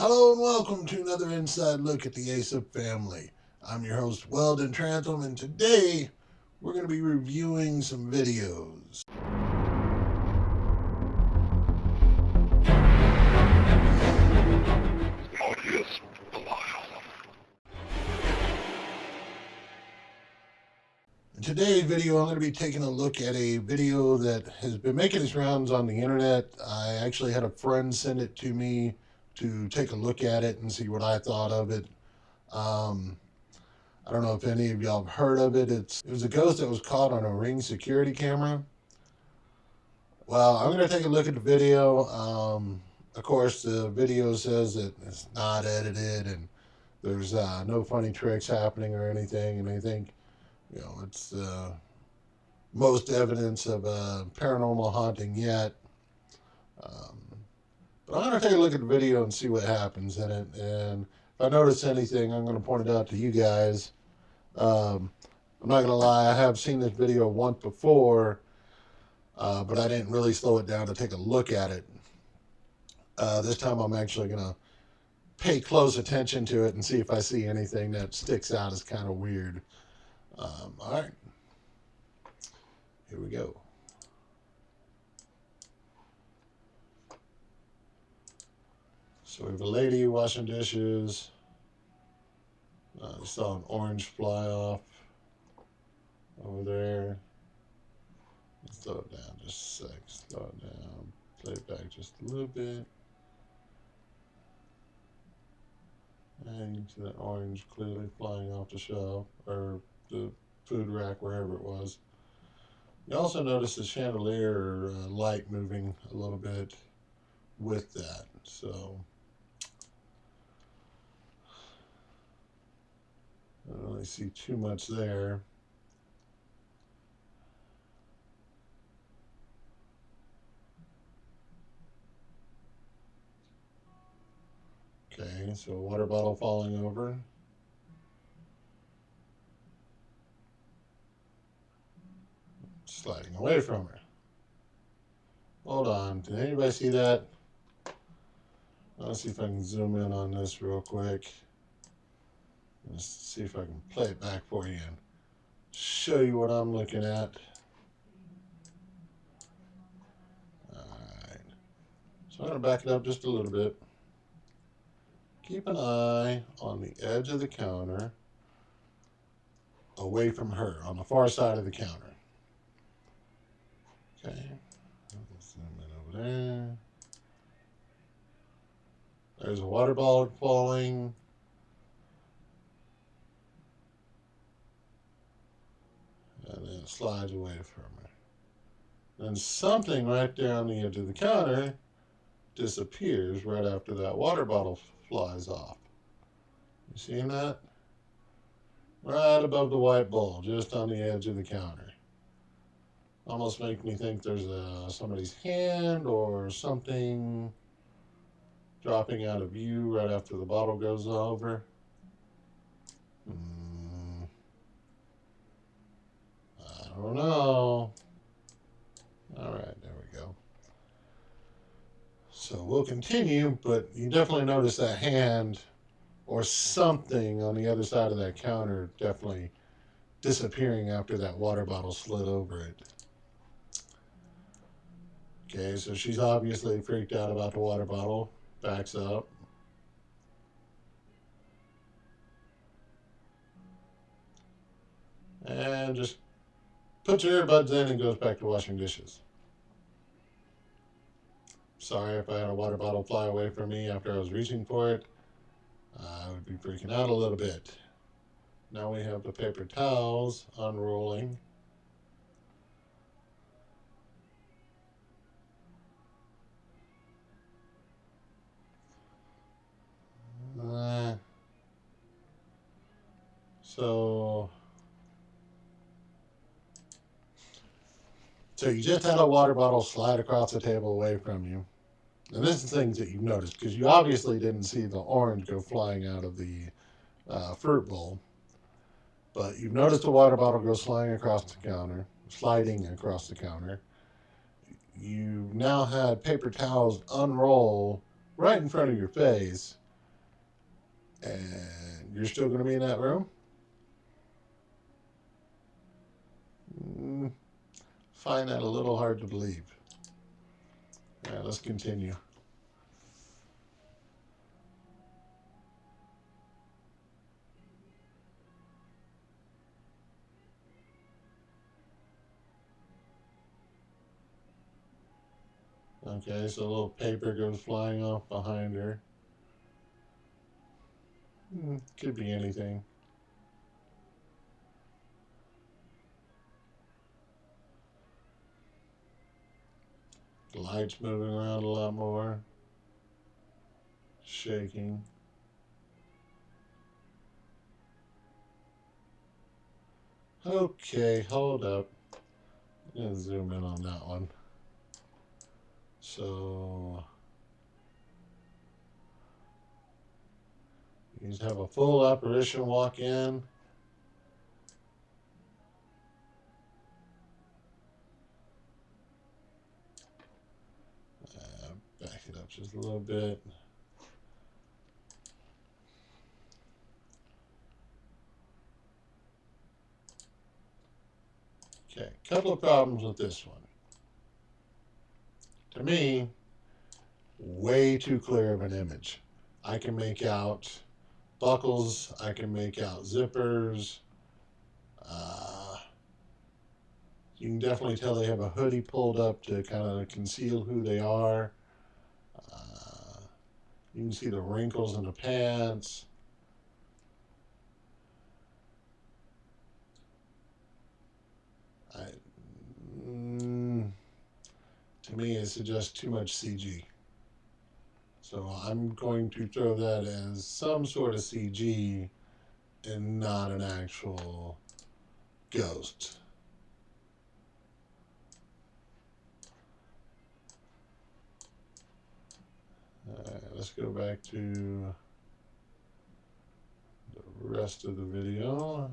Hello and welcome to another inside look at the Asa family. I'm your host, Weldon Trantham, and today we're going to be reviewing some videos. In today's video, I'm going to be taking a look at a video that has been making its rounds on the internet. I actually had a friend send it to me to take a look at it and see what I thought of it. Um, I don't know if any of y'all have heard of it. It was a ghost that was caught on a Ring security camera. Well, I'm going to take a look at the video. Of course, the video says that it's not edited and there's no funny tricks happening or anything. And I think, it's most evidence of a paranormal haunting yet. Um, but I'm going to take a look at the video and see what happens in it. And if I notice anything, I'm going to point it out to you guys. Um, I'm not going to lie, I have seen this video once before, but I didn't really slow it down to take a look at it. This time I'm actually going to pay close attention to it and see if I see anything that sticks out as kind of weird. All right, here we go. So we have a lady washing dishes. I saw an orange fly off over there. Let's slow it down just a sec. Slow it down. Play it back just a little bit. And you can see that orange clearly flying off the shelf or the food rack, wherever it was. You also notice the chandelier light moving a little bit with that. So I don't really see too much there. Okay, so a water bottle falling over. Sliding away from her. Hold on, did anybody see that? Let's see if I can zoom in on this real quick. Let's see if I can play it back for you and show you what I'm looking at. Alright, so I'm going to back it up just a little bit. Keep an eye on the edge of the counter away from her, on the far side of the counter. Okay, let's zoom in over there. There's a water bottle falling. And then it slides away from her. Then something right there on the edge of the counter disappears right after that water bottle flies off. You seeing that? Right above the white bowl, just on the edge of the counter. Almost makes me think there's somebody's hand or something dropping out of view right after the bottle goes over. I don't know. All right, there we go. So we'll continue, but you definitely notice that hand or something on the other side of that counter definitely disappearing after that water bottle slid over it. Okay, so she's obviously freaked out about the water bottle. Backs up. And just puts her earbuds in and goes back to washing dishes. Sorry if I had a water bottle fly away from me after I was reaching for it. I would be freaking out a little bit. Now we have the paper towels unrolling. So you just had a water bottle slide across the table away from you. And this is things that you've noticed because you obviously didn't see the orange go flying out of the fruit bowl. But you've noticed the water bottle go sliding across the counter. You now had paper towels unroll right in front of your face. And you're still going to be in that room? Mm, find that a little hard to believe. All right, let's continue. Okay, so a little paper goes flying off behind her. Could be anything. The light's moving around a lot more. Shaking. Okay, hold up. I'm going to zoom in on that one. So, you just have a full apparition walk in. Back it up just a little bit. Okay, couple of problems with this one. To me, way too clear of an image. I can make out buckles, I can make out zippers. Uh, you can definitely tell they have a hoodie pulled up to kind of conceal who they are. Uh, you can see the wrinkles in the pants. I, mm, to me, it suggests too much CG. So I'm going to throw that as some sort of CG and not an actual ghost. Let's go back to the rest of the video.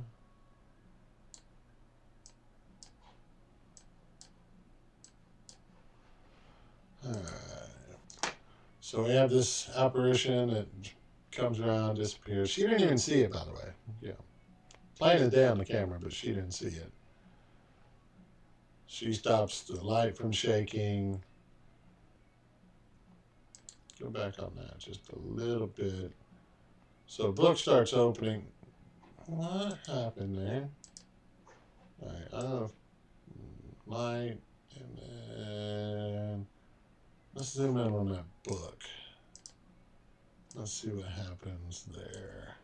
So we have this apparition that comes around, disappears. She didn't even see it, by the way. Yeah, plain as day on the camera, but she didn't see it. She stops the light from shaking. Go back on that just a little bit. So the book starts opening. What happened there? All right, I don't know. Light, and then let's zoom in on that book. Let's see what happens there.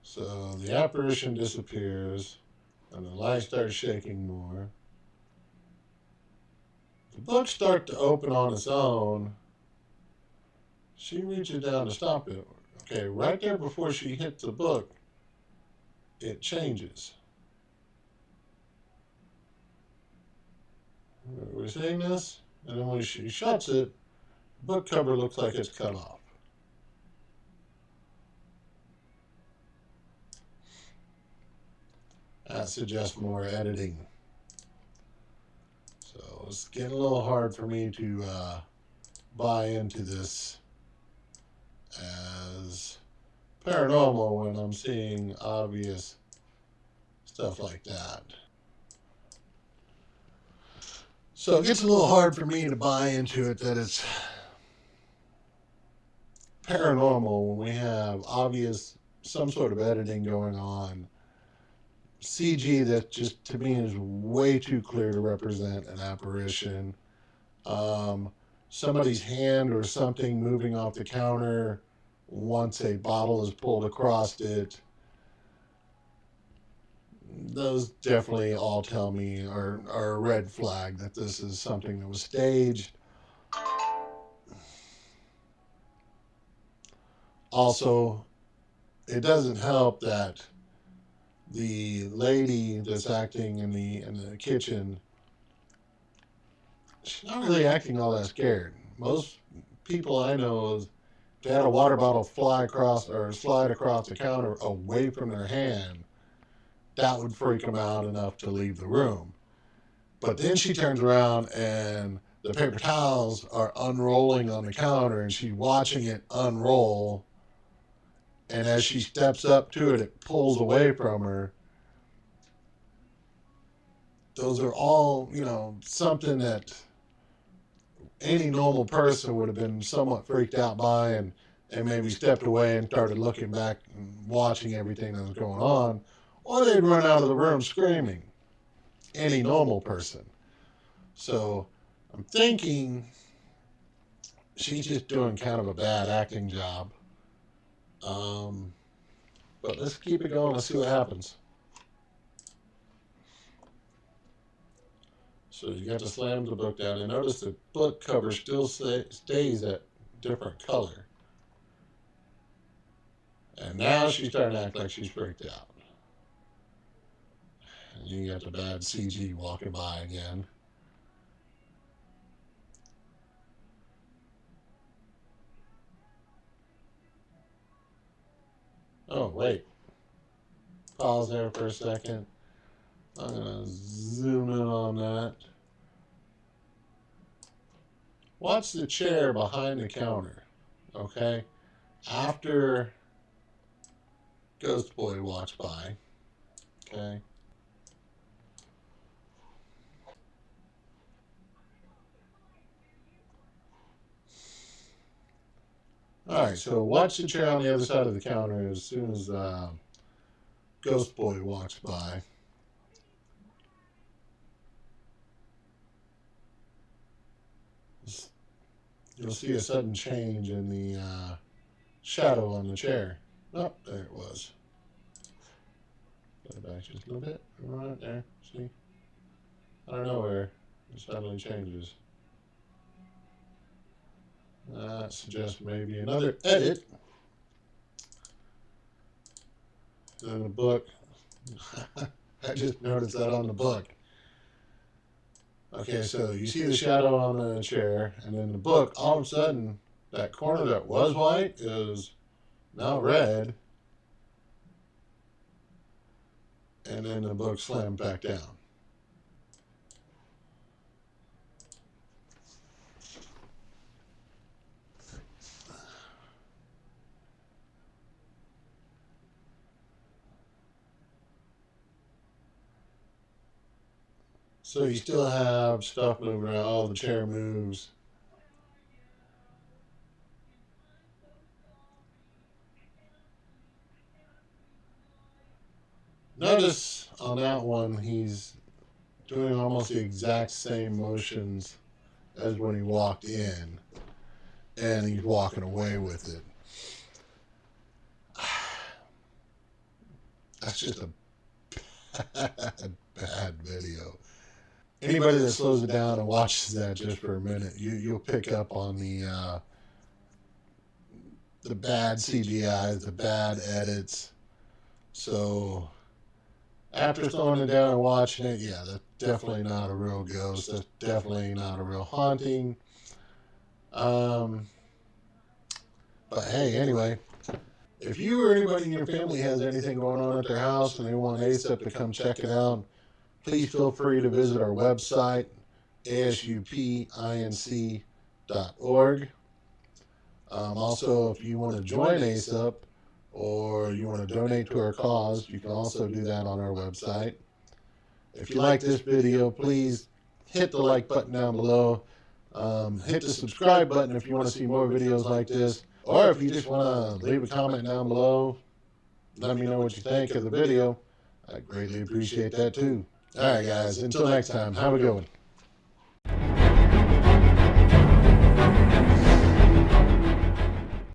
So the apparition disappears, and the light starts shaking more. The book starts to open on its own. She reaches down to stop it. Okay, right there before she hits the book, it changes. We're seeing this? And then when she shuts it, the book cover looks like it's cut off. That suggests more editing. So it's getting a little hard for me to buy into this as paranormal when I'm seeing obvious stuff like that. So it gets a little hard for me to buy into it that it's paranormal when we have obvious some sort of editing going on. CG that just to me is way too clear to represent an apparition. Um, Somebody's hand or something moving off the counter once a bottle is pulled across it. Those definitely all tell me are a red flag that this is something that was staged. Also, it doesn't help that the lady that's acting in the kitchen, she's not really acting all that scared. Most people I know, if they had a water bottle fly across or slide across the counter away from their hand, that would freak them out enough to leave the room. But then she turns around and the paper towels are unrolling on the counter and she's watching it unroll. And as she steps up to it, it pulls away from her. Those are all, something that any normal person would have been somewhat freaked out by and maybe stepped away and started looking back and watching everything that was going on. Or they'd run out of the room screaming. Any normal person. So I'm thinking she's just doing kind of a bad acting job. But let's keep it going. Let's see what happens. So you got to slam the book down, and notice the book cover still stays at different color. And now she's starting to act like she's freaked out. And you got the bad CG walking by again. Oh, wait. Pause there for a second. I'm going to zoom in on that. Watch the chair behind the counter, okay? After Ghost Boy walks by, okay? All right, so watch the chair on the other side of the counter as soon as Ghost Boy walks by. You'll see a sudden change in the shadow on the chair. Oh, there it was. Put it back just a little bit. Right there. See? I don't know where it suddenly changes. That suggests maybe another edit. In the book. I just noticed that on the book. Okay, so you see the shadow on the chair, and in the book, all of a sudden, that corner that was white is now red, and then the book slammed back down. So you still have stuff moving around. Oh, the chair moves. Notice on that one, he's doing almost the exact same motions as when he walked in, and he's walking away with it. That's just a bad video. Anybody that slows it down and watches that just for a minute, you'll pick up on the bad CGI, the bad edits. So after slowing it down and watching it, yeah, that's definitely not a real ghost. That's definitely not a real haunting. But hey, anyway, if you or anybody in your family has anything going on at their house and they want ASAP to come check it out, please feel free to visit our website, asupinc.org. Also, if you want to join ASAP or you want to donate to our cause, you can also do that on our website. If you like this video, please hit the like button down below. Hit the subscribe button if you want to see more videos like this. Or if you just want to leave a comment down below, let me know what you think of the video. I greatly appreciate that too. All right, guys. Until next time, have a good one.